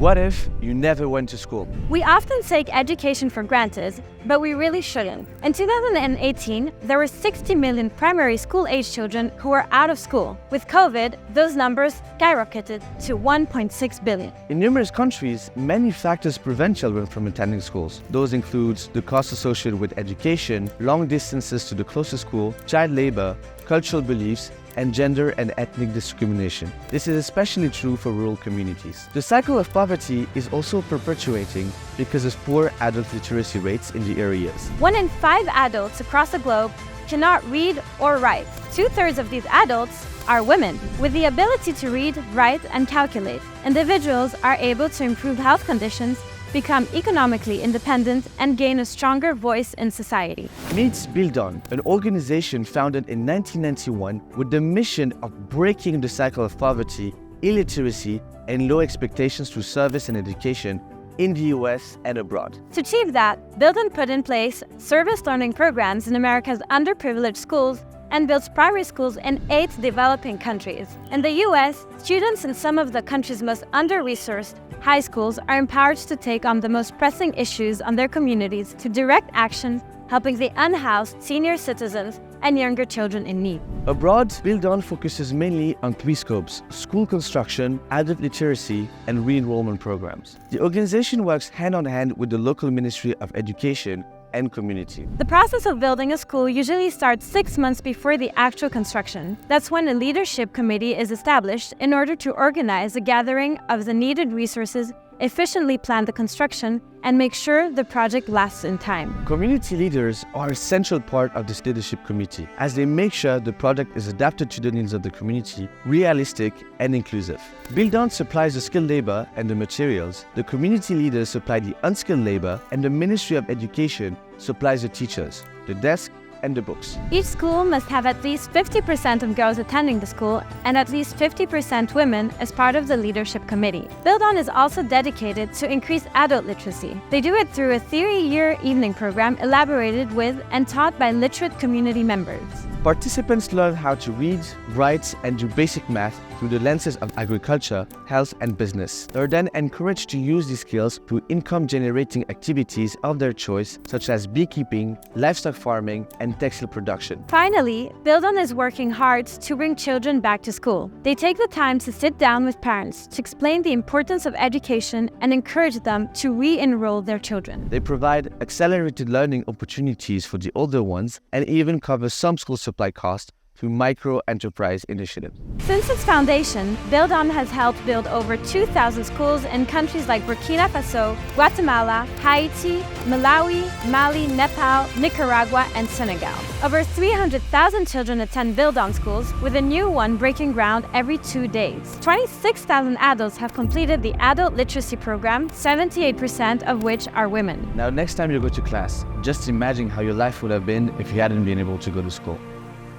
What if you never went to school? We often take education for granted, but we really shouldn't. In 2018, there were 60 million primary school-age children who were out of school. With COVID, those numbers skyrocketed to 1.6 billion. In numerous countries, many factors prevent children from attending schools. Those include the costs associated with education, long distances to the closest school, child labor, cultural beliefs, and gender and ethnic discrimination. This is especially true for rural communities. The cycle of poverty is also perpetuating because of poor adult literacy rates in the areas. 1 in 5 adults across the globe cannot read or write. 2/3 of these adults are women. With the ability to read, write, and calculate, individuals are able to improve health conditions, become economically independent, and gain a stronger voice in society. Meet BuildOn, an organization founded in 1991 with the mission of breaking the cycle of poverty, illiteracy, and low expectations through service and education in the US and abroad. To achieve that, BuildOn put in place service learning programs in America's underprivileged schools and builds primary schools in 8 developing countries. In the US, students in some of the country's most under-resourced high schools are empowered to take on the most pressing issues on their communities to direct action, helping the unhoused senior citizens and younger children in need. Abroad, BuildOn focuses mainly on 3 scopes: school construction, adult literacy, and re-enrollment programs. The organization works hand-in-hand with the local Ministry of Education and community. The process of building a school usually starts 6 months before the actual construction. That's when a leadership committee is established in order to organize the gathering of the needed resources, efficiently plan the construction, and make sure the project lasts in time. Community leaders are a central part of this leadership committee, as they make sure the project is adapted to the needs of the community, realistic, and inclusive. BuildOn supplies the skilled labor and the materials, the community leaders supply the unskilled labor, and the Ministry of Education supplies the teachers, the desk, and the books. Each school must have at least 50% of girls attending the school and at least 50% women as part of the leadership committee. BuildOn is also dedicated to increase adult literacy. They do it through a 3-year evening program elaborated with and taught by literate community members. Participants learn how to read, write, and do basic math through the lenses of agriculture, health, and business. They are then encouraged to use these skills through income-generating activities of their choice, such as beekeeping, livestock farming, and textile production. Finally, BuildOn is working hard to bring children back to school. They take the time to sit down with parents to explain the importance of education and encourage them to re-enroll their children. They provide accelerated learning opportunities for the older ones and even cover some school supply costs through micro-enterprise initiatives. Since its foundation, BuildOn has helped build over 2,000 schools in countries like Burkina Faso, Guatemala, Haiti, Malawi, Mali, Nepal, Nicaragua, and Senegal. Over 300,000 children attend BuildOn schools, with a new one breaking ground every 2 days. 26,000 adults have completed the adult literacy program, 78% of which are women. Now, next time you go to class, just imagine how your life would have been if you hadn't been able to go to school.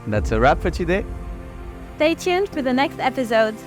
That's a wrap for today. Stay tuned for the next episodes.